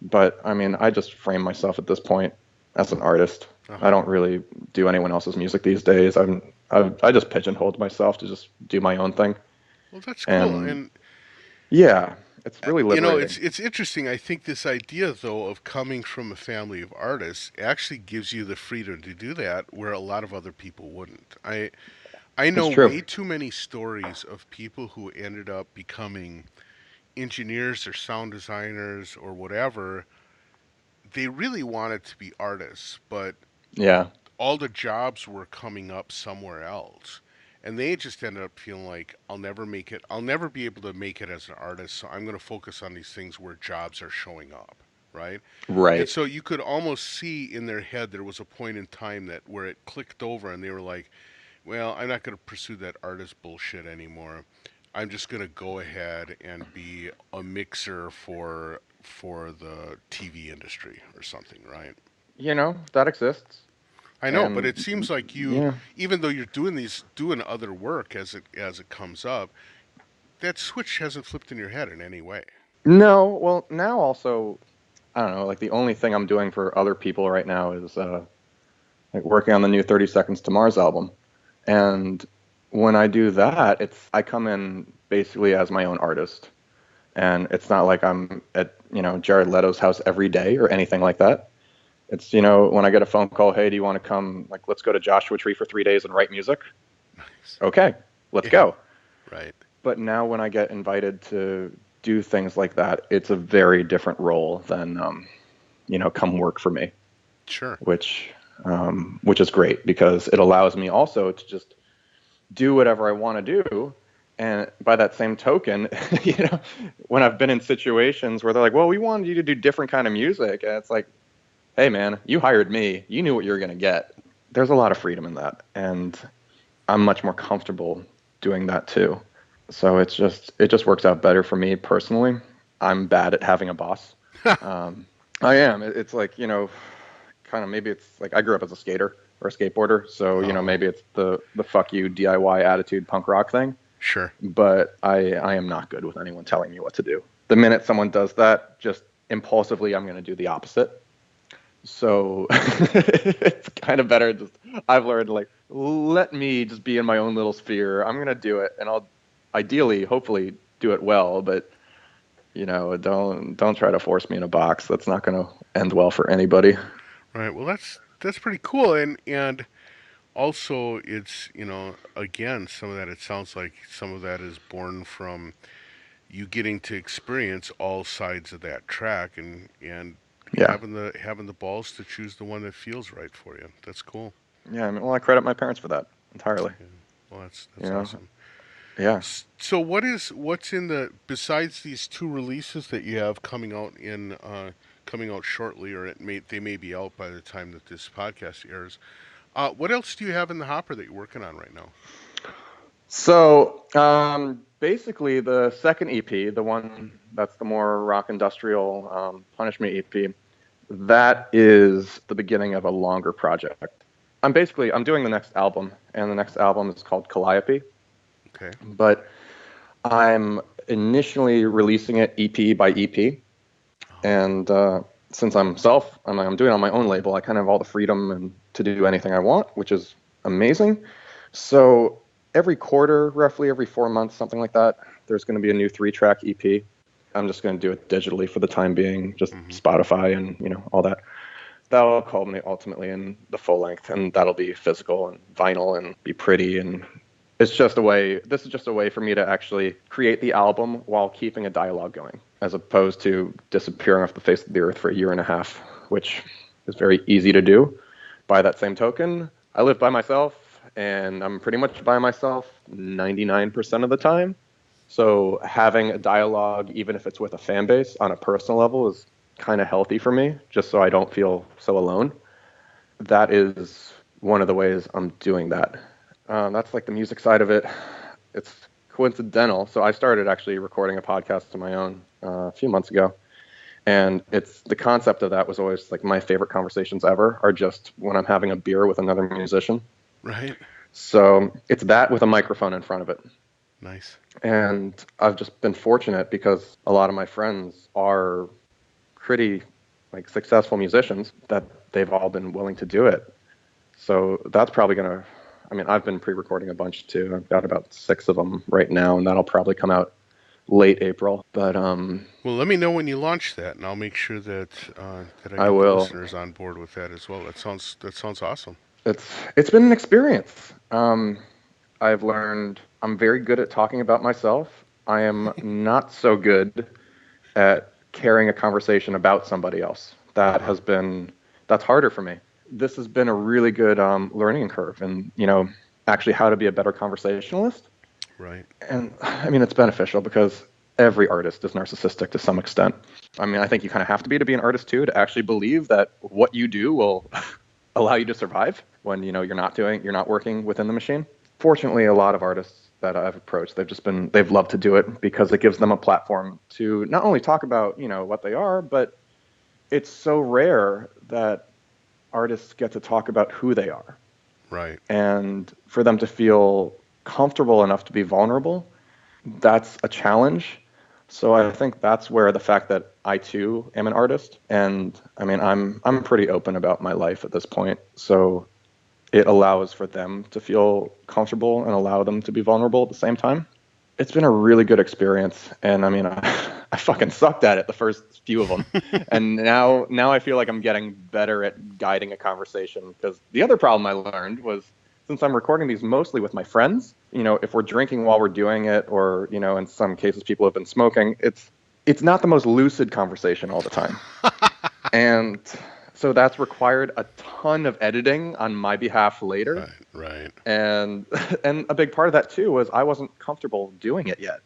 but I mean, I just frame myself at this point as an artist. I Uh-huh. don't really do anyone else's music these days. I just pigeonholed myself to just do my own thing. Well, that's cool. And And yeah, it's really liberating. it's interesting. I think this idea though of coming from a family of artists actually gives you the freedom to do that where a lot of other people wouldn't. I It's know true. way too many stories of people who ended up becoming engineers or sound designers or whatever. They really wanted to be artists, but Yeah. all the jobs were coming up somewhere else. And they just ended up feeling like, I'll never make it. I'll never be able to make it as an artist. So I'm going to focus on these things where jobs are showing up. Right. And Right. so you could almost see in their head there was a point in time that where it clicked over and they were like, well, I'm not going to pursue that artist bullshit anymore. I'm just going to go ahead and be a mixer for the TV industry or something, right? That exists. I know, but And it seems like you, yeah. even though you're doing other work as it comes up, that switch hasn't flipped in your head in any way. No, well, now also, I don't know, like the only thing I'm doing for other people right now is like working on the new 30 Seconds to Mars album. Uh-huh. And when I do that, I come in basically as my own artist. And it's not like I'm at, Jared Leto's house every day or anything like that. It's, when I get a phone call, hey, do you want to come, like, let's go to Joshua Tree for 3 days and write music? Nice. Okay, let's Yeah. go. Right. But now when I get invited to do things like that, it's a very different role than, come work for me, Sure. which, which is great because it allows me also to just do whatever I want to do. And by that same token, when I've been in situations where they're like, well, we wanted you to do different kind of music. And it's like, hey, man, you hired me. You knew what you were going to get. There's a lot of freedom in that. And I'm much more comfortable doing that too. So it just works out better for me personally. I'm bad at having a boss. I am. It's like, kind of maybe it's like I grew up as a skater or a skateboarder. So, Oh, maybe it's the fuck you DIY attitude punk rock thing. sure. But I am not good with anyone telling me what to do. The minute someone does that, just impulsively, I'm going to do the opposite. So it's kind of better. Just I've learned like let me just be in my own little sphere. I'm gonna do it, and I'll ideally, hopefully, do it well. But don't try to force me in a box. That's not gonna end well for anybody. Right. Well, that's pretty cool, and also it's again some of that. It sounds like some of that is born from you getting to experience all sides of that track, and Yeah, having the balls to choose the one that feels right for you. That's cool. yeah. I mean, well, I credit my parents for that entirely. Yeah. Well, You that's know, awesome. yeah. So what's in the besides these two releases that you have coming out shortly, or they may be out by the time that this podcast airs. What else do you have in the hopper that you're working on right now? So basically, the second EP, the one that's the more rock industrial Punish Me EP, that is the beginning of a longer project. I'm doing the next album, and the next album is called Calliope. Okay. But I'm initially releasing it EP by EP, Oh, and since I'm doing it on my own label, I kind of have all the freedom and to do anything I want, which is amazing. So every quarter, roughly every 4 months, something like that, there's going to be a new 3-track EP. I'm just going to do it digitally for the time being, just mm-hmm. Spotify and all that. That'll culminate ultimately in the full length, and that'll be physical and vinyl and be pretty. And it's just a way. This is just a way for me to actually create the album while keeping a dialogue going, as opposed to disappearing off the face of the earth for a year and a half, which is very easy to do. By that same token, I live by myself, and I'm pretty much by myself 99% of the time. So having a dialogue, even if it's with a fan base on a personal level, is kind of healthy for me, just so I don't feel so alone. That is one of the ways I'm doing that. That's like the music side of it. It's coincidental. So I started actually recording a podcast of my own a few months ago. And it's the concept of that was always like my favorite conversations ever are just when I'm having a beer with another musician. Right. So it's that with a microphone in front of it. Nice. And I've just been fortunate because a lot of my friends are pretty like successful musicians that they've all been willing to do it. So that's probably going to, I mean, I've been pre-recording a bunch too. I've got about 6 of them right now, and that'll probably come out late April. But Well, let me know when you launch that, and I'll make sure that I I get the will. listeners on board with that as well. That sounds awesome. It's been an experience. I've learned I'm very good at talking about myself. I am not so good at carrying a conversation about somebody else. Uh-huh. That's harder for me. This has been a really good learning curve, and actually how to be a better conversationalist. Right. And I mean, it's beneficial because every artist is narcissistic to some extent. I mean, I think you kind of have to be an artist too to actually believe that what you do will allow you to survive when you're not working within the machine. Fortunately, a lot of artists that I've approached, they've loved to do it because it gives them a platform to not only talk about what they are, but it's so rare that artists get to talk about who they are, Right. and for them to feel comfortable enough to be vulnerable That's a challenge. So I think that's where the fact that I too am an artist, and I mean I'm pretty open about my life at this point. So it allows for them to feel comfortable and allow them to be vulnerable at the same time. It's been a really good experience, and I mean I fucking sucked at it the first few of them, and now I feel like I'm getting better at guiding a conversation. Because the other problem I learned was, since I'm recording these mostly with my friends, if we're drinking while we're doing it, or in some cases people have been smoking, it's not the most lucid conversation all the time. And so that's required a ton of editing on my behalf later. Right, right. And and a big part of that too was I wasn't comfortable doing it yet.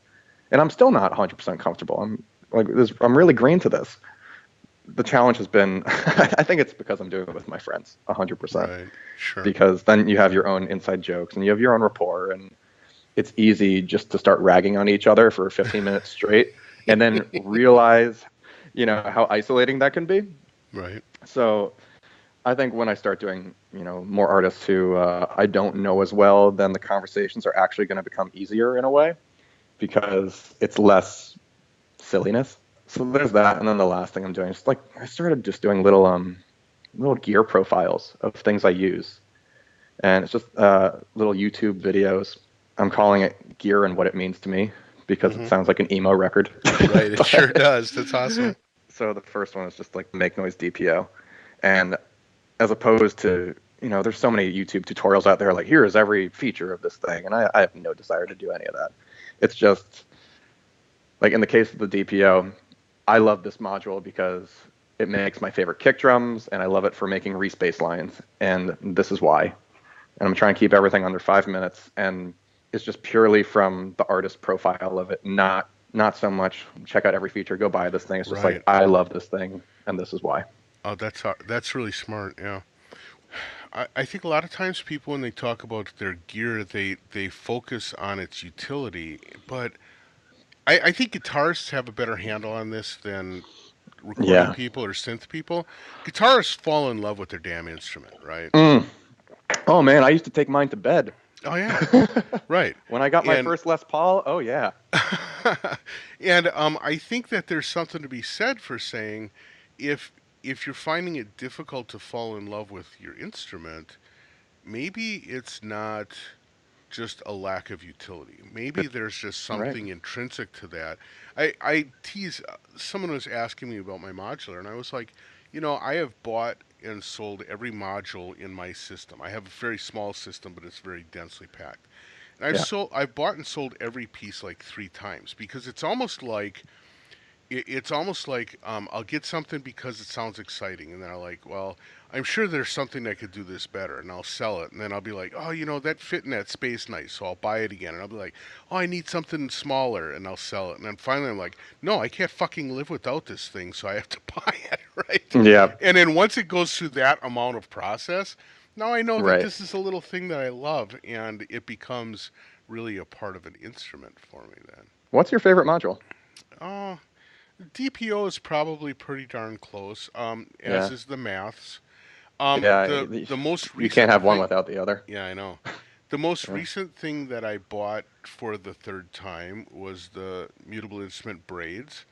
And I'm still not 100% comfortable. I'm really green to this. The challenge has been I think it's because I'm doing it with my friends 100%. Right, sure. Because then you have your own inside jokes and you have your own rapport, and it's easy just to start ragging on each other for 15 minutes straight and then realize, how isolating that can be. Right. So I think when I start doing, more artists who I don't know as well, then the conversations are actually going to become easier in a way because it's less silliness. So there's that, and then the last thing I'm doing is like I started just doing little gear profiles of things I use, and it's just little YouTube videos. I'm calling it Gear and What It Means to Me because it Hmm. sounds like an emo record. Right, it sure But, does. That's awesome. so the first one is just like Make Noise DPO, and as opposed to, there's so many YouTube tutorials out there like here is every feature of this thing, and I have no desire to do any of that. It's just like in the case of the DPO, I love this module because it makes my favorite kick drums, and I love it for making respace lines, and this is why. And I'm trying to keep everything under 5 minutes, and it's just purely from the artist profile of it, not so much check out every feature, go buy this thing. It's just like Right. I love this thing, and this is why. Oh, that's really smart. Yeah. I think a lot of times people when they talk about their gear, they focus on its utility, but I think guitarists have a better handle on this than recording Yeah. people or synth people. Guitarists fall in love with their damn instrument, right? Mm. Oh man, I used to take mine to bed. Oh yeah, right. When I got my And first Les Paul, oh yeah. and I think that there's something to be said for saying if if you're finding it difficult to fall in love with your instrument, maybe it's not just a lack of utility. Maybe there's just Right. something intrinsic to that. I tease someone was asking me about my modular, and I was like, I have bought and sold every module in my system. I have a very small system, but it's very densely packed. And Yeah. I've bought and sold every piece like 3 times because it's almost like I'll get something because it sounds exciting, and then I'll like, well, I'm sure there's something that could do this better, and I'll sell it, and then I'll be like, oh, that fit in that space nice, so I'll buy it again, and I'll be like, oh, I need something smaller, and I'll sell it, and then finally I'm like, no, I can't fucking live without this thing, so I have to buy it, right? Yeah. And then once it goes through that amount of process, now I know that Right. this is a little thing that I love, and it becomes really a part of an instrument for me then. What's your favorite module? Oh, DPO is probably pretty darn close, as Yeah. is the maths. Yeah. The most You can't recent have one thing, without the other. yeah, I know. The most Yeah. recent thing that I bought for the third time was the mutable instrument braids.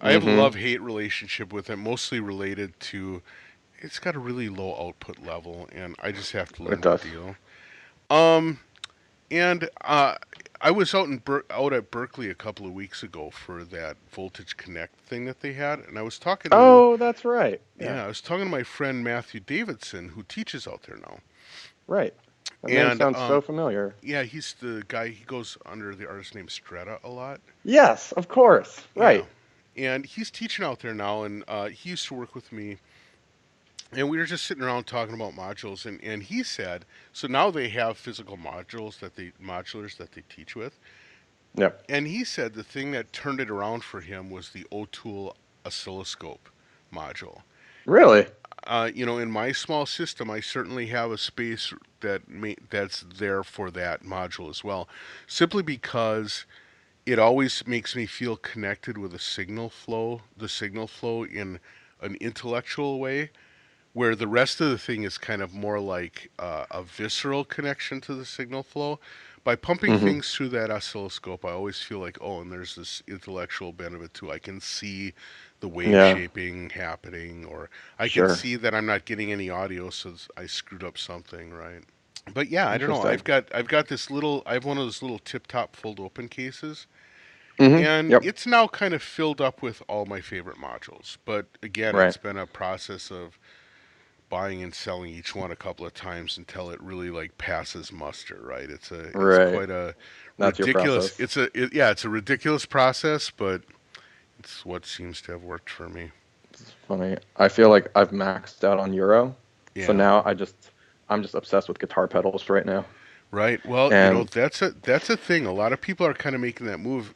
I have a Mm-hmm. love-hate relationship with it, mostly related to it's got a really low output level, and I just have to It learn the does. deal. Um, and I was out at Berkeley a couple of weeks ago for that Voltage Connect thing that they had, and Oh, that's right. Yeah. I was talking to my friend Matthew Davidson, who teaches out there now, Right. That name and sounds so familiar. yeah, he's the guy. He goes under the artist name Stretta a lot. Yes, of course. Yeah, Right. and he's teaching out there now, and he used to work with me. And we were just sitting around talking about modules, and he said, so now they have physical modulars that they teach with. Yep. And he said the thing that turned it around for him was the O'Toole oscilloscope module. Really? In my small system, I certainly have a space that's there for that module as well, simply because it always makes me feel connected with the signal flow in an intellectual way, where the rest of the thing is kind of more like a visceral connection to the signal flow. by pumping Hmm. things through that oscilloscope, I always feel like, oh, and there's this intellectual benefit too. I can see the wave Yeah, shaping happening, or I can sure. see that I'm not getting any audio, so I screwed up something, right? But yeah, I don't know. Interesting. I've got this little. I have one of those little tip top fold open cases, and Yep. it's now kind of filled up with all my favorite modules. But again, Right. it's been a process of buying and selling each one a couple of times until it really like passes muster, right? It's Right. quite a That's your ridiculous. process. Yeah, it's a ridiculous process, but it's what seems to have worked for me. It's funny. I feel like I've maxed out on Euro, so Yeah. now I'm just obsessed with guitar pedals right now. Right. Well, And that's a thing. A lot of people are kind of making that move,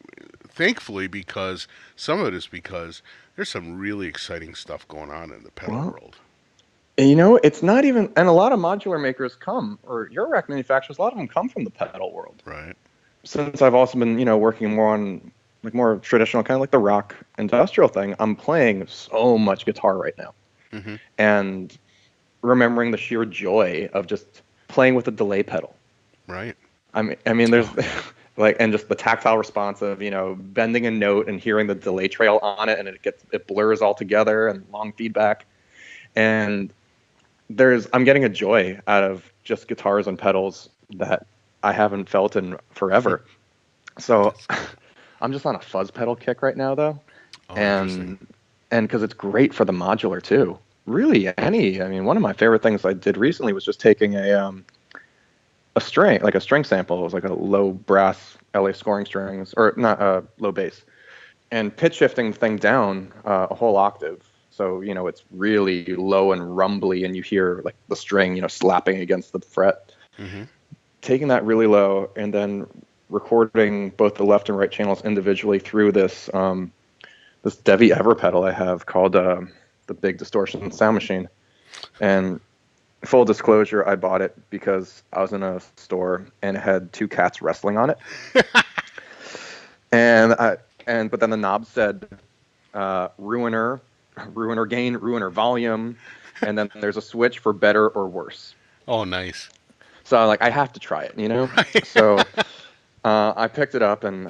thankfully, because some of it is because there's some really exciting stuff going on in the pedal well, world. it's not even, and a lot of modular makers come, or Eurorack manufacturers, a lot of them come from the pedal world. Right. Since I've also been, working more on like more traditional kind of like the rock industrial thing, I'm playing so much guitar right now. Mm-hmm. And remembering the sheer joy of just playing with a delay pedal. Right. I mean, there's Oh yeah. like, and just the tactile response of bending a note and hearing the delay trail on it, and it blurs all together and long feedback. And I'm getting a joy out of just guitars and pedals that I haven't felt in forever. So That's cool. I'm just on a fuzz pedal kick right now, though, Oh, interesting. and because it's great for the modular too. Really, I mean, one of my favorite things I did recently was just taking a string, like a string sample. It was like a low brass LA scoring strings, or not low bass, and pitch shifting the thing down a whole octave. So it's really low and rumbly, and you hear like the string, slapping against the fret. Mm-hmm. Taking that really low and then recording both the left and right channels individually through this Devi Ever pedal I have called the Big Distortion Sound Machine. And full disclosure, I bought it because I was in a store and it had two cats wrestling on it. And but then the knob said ruiner, ruiner gain, ruiner volume, and then there's a switch for better or worse. Oh, nice. So I have to try it. Right. So I picked it up and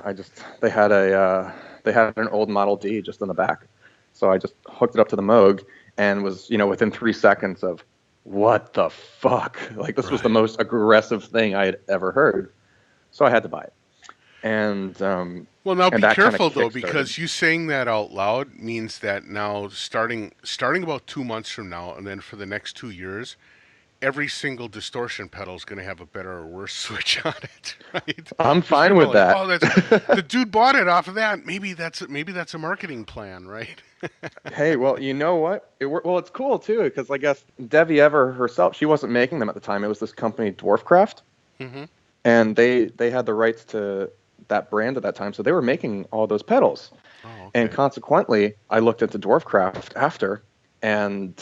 they had an old Model D just in the back. So I just hooked it up to the Moog and was within 3 seconds of what the fuck, like this was the Right. most aggressive thing I had ever heard. So I had to buy it, and Well, now be that kind of careful though, kickstarted. because you saying that out loud means that now, starting about 2 months from now, and then for the next 2 years, every single distortion pedal is going to have a better or worse switch on it, right? I'm Because fine people are with like, that. "Oh, that's the dude bought it off of that. Maybe that's a marketing plan, right?" Hey, well, you know what? Well, it's cool too because I guess Devi Ever herself, she wasn't making them at the time. It was this company Dwarfcraft, Mm-hmm. and they had the rights to that brand at that time, so they were making all those pedals. Oh, And okay. consequently, I looked into Dwarfcraft after, and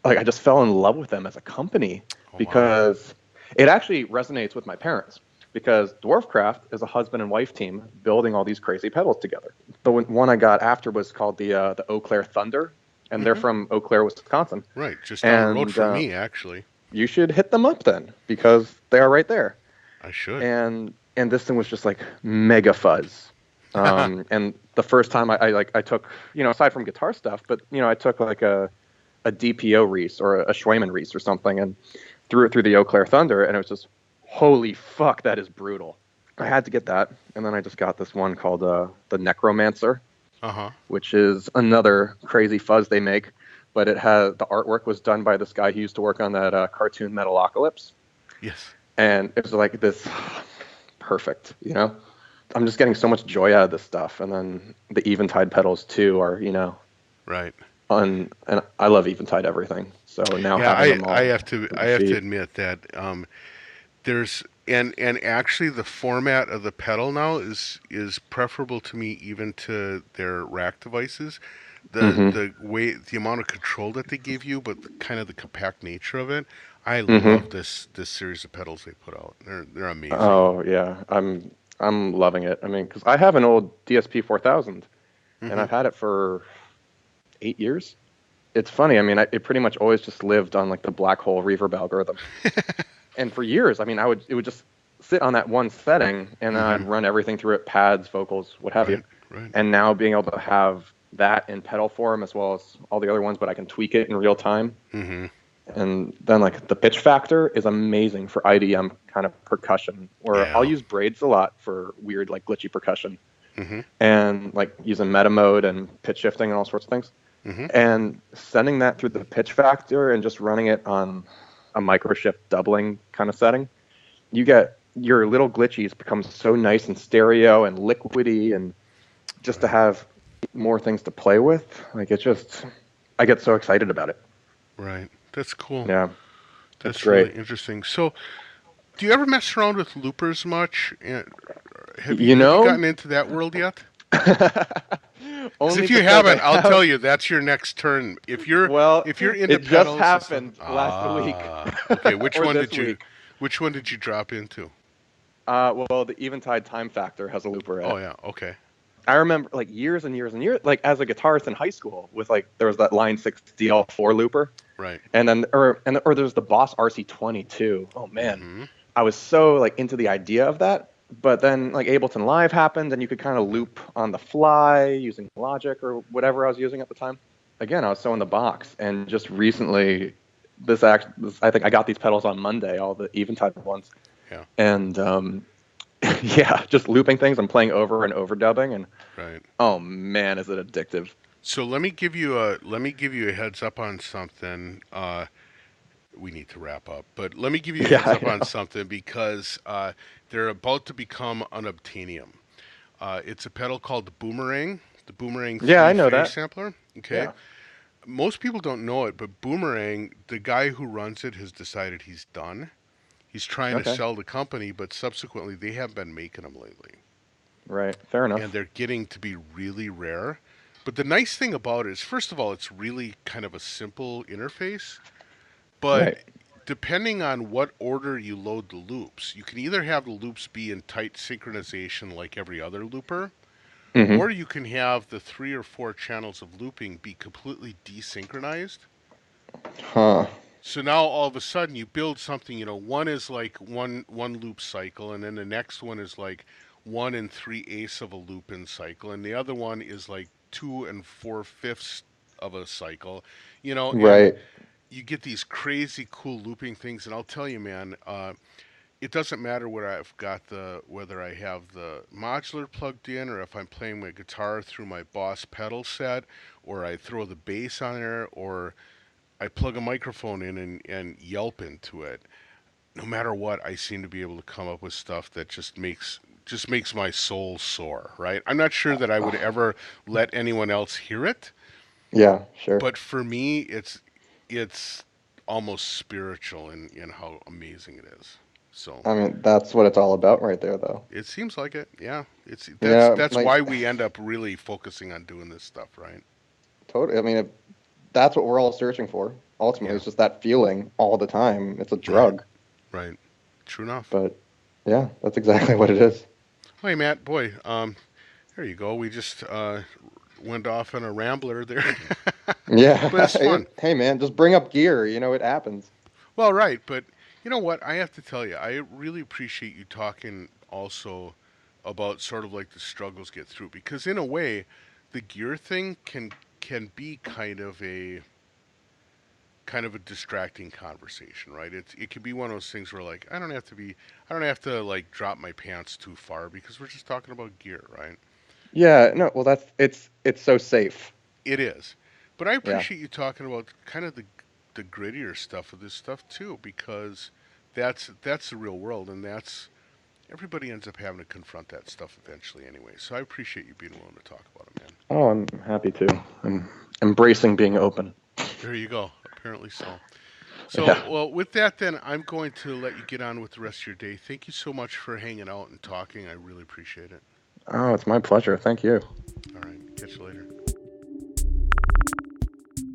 I just fell in love with them as a company Oh, wow. because it actually resonates with my parents. Because Dwarfcraft is a husband and wife team building all these crazy pedals together. The one I got after was called the Eau Claire Thunder, and they're Mm-hmm. from Eau Claire, Wisconsin. Right, just down the road And from me, actually. you should hit them up then because they are right there. I should. And this thing was just like mega fuzz. And the first time I took aside from guitar stuff, but I took like a DPO Reese or a Schweiman Reese or something and threw it through the Eau Claire Thunder, and it was just holy fuck, that is brutal. I had to get that, and then I just got this one called the Necromancer, Uh-huh. which is another crazy fuzz they make, but it has the artwork was done by this guy who used to work on that cartoon Metalocalypse, Yes. and it was like this perfect. I'm just getting so much joy out of this stuff, and then the Eventide pedals too are Right. and I love Eventide everything. So now Yeah, having I them I all have to at I my have to feet. admit that there's and actually the format of the pedal now is preferable to me even to their rack devices. The Hmm. the way the amount of control that they give you, but kind of the compact nature of it. I love Hmm. this series of pedals they put out. They're amazing. Oh yeah, I'm loving it. I mean, because I have an old DSP 4000, and Hmm. I've had it for 8 years. It's funny. I mean, it pretty much always just lived on like the black hole reverb algorithm, and for years, I mean, it would just sit on that one setting, and then I'd run everything through it, pads, vocals, what have you. Right, right. And now being able to have that in pedal form as well as all the other ones, but I can tweak it in real time. Mm-hmm. And then like the pitch factor is amazing for IDM kind of percussion, where I'll Yeah. use braids a lot for weird like glitchy percussion, Mm-hmm. and like using meta mode and pitch shifting and all sorts of things. Mm-hmm. And sending that through the pitch factor and just running it on a microshift doubling kind of setting, you get your little glitchies become so nice and stereo and liquidy, and just to have more things to play with, like it just, I get so excited about it. Right. That's cool. Yeah, it's That's really great. interesting. So, do you ever mess around with loopers much? Have you You have you know, gotten into that world yet? Because only if you because I haven't, I'll have. tell you that's your next turn. Well, If you're into it just pedals and stuff. happened last week Okay. or this week. Which one did you drop into? Well, the Eventide Time Factor has a looper in Oh it. yeah. Okay. I remember like years and years and years, like as a guitarist in high school, with like there was that Line 6 DL4 looper, Right. and then or there's the Boss RC20 too. Oh man, Mm-hmm. I was so like into the idea of that, but then like Ableton Live happened, and you could kind of loop on the fly using Logic or whatever I was using at the time. Again, I was so in the box, and just recently, I think I got these pedals on Monday, all the Eventide ones, Yeah. and yeah, just looping things and playing over and overdubbing, and Right. oh man, is it addictive. So let me give you a heads up on something. We need to wrap up, but let me give you a Yeah, heads I up on know. something because they're about to become unobtainium. It's a pedal called the Boomerang Yeah, I 3 know phase that. sampler. Okay, Yeah. most people don't know it, but Boomerang, the guy who runs it, has decided he's done. He's trying to Okay. sell the company, but subsequently they have been making them lately, Right. Fair and enough. they're getting to be really rare. But the nice thing about it is, first of all, it's really kind of a simple interface. But Right. depending on what order you load the loops, you can either have the loops be in tight synchronization like every other looper, Mm-hmm. or you can have the 3 or 4 channels of looping be completely desynchronized. Huh. So now all of a sudden you build something, one is like one loop cycle, and then the next one is like 1 3/8 of a loop in cycle, and the other one is like 2 4/5 of a cycle, and Right. you get these crazy cool looping things. And I'll tell you, man, it doesn't matter whether I have the modular plugged in, or if I'm playing my guitar through my Boss pedal set, or I throw the bass on there, or I plug a microphone in and yelp into it. No matter what, I seem to be able to come up with stuff that just makes my soul soar. Right? I'm not sure that I would ever let anyone else hear it, Yeah. Sure. but for me, it's almost spiritual in how amazing it is. So I mean, that's what it's all about, right there, though. it seems like it. Yeah, it's that's Yeah. that's Like why we end up really focusing on doing this stuff, right? totally. I mean, that's what we're all searching for. Ultimately, Yeah. it's just that feeling all the time. It's a Right. drug. Right. True enough. But yeah, that's exactly what it is. Hey, Matt, boy, there you go. We just went off on a rambler there, but Yeah. it's fun. Hey, man, just bring up gear. It happens. Well, right, but you know what? I have to tell you, I really appreciate you talking also about sort of like the struggles get through, because in a way, the gear thing can be kind of a distracting conversation, right? It could be one of those things where like I don't have to like drop my pants too far because we're just talking about gear, right? Yeah. No. Well, it's so safe. It is. But I Yeah. appreciate you talking about kind of the grittier stuff of this stuff too, because that's the real world, and that's everybody ends up having to confront that stuff eventually anyway. So I appreciate you being willing to talk about it, man. Oh, I'm happy to. I'm embracing being open. There you go. Apparently so. So, Yeah. well, with that, then I'm going to let you get on with the rest of your day. Thank you so much for hanging out and talking. I really appreciate it. Oh, it's my pleasure. Thank you. All right. Catch you later.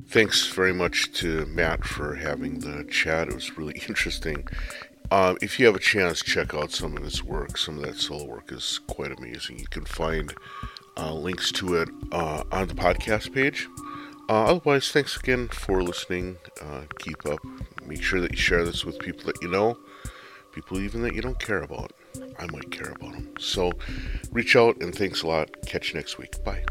Thanks very much to Matt for having the chat. It was really interesting. If you have a chance, check out some of his work. Some of that solo work is quite amazing. You can find links to it on the podcast page. Otherwise, thanks again for listening. Keep up. Make sure that you share this with people that you know. people even that you don't care about. I might care about them. So reach out, and thanks a lot. Catch you next week. Bye.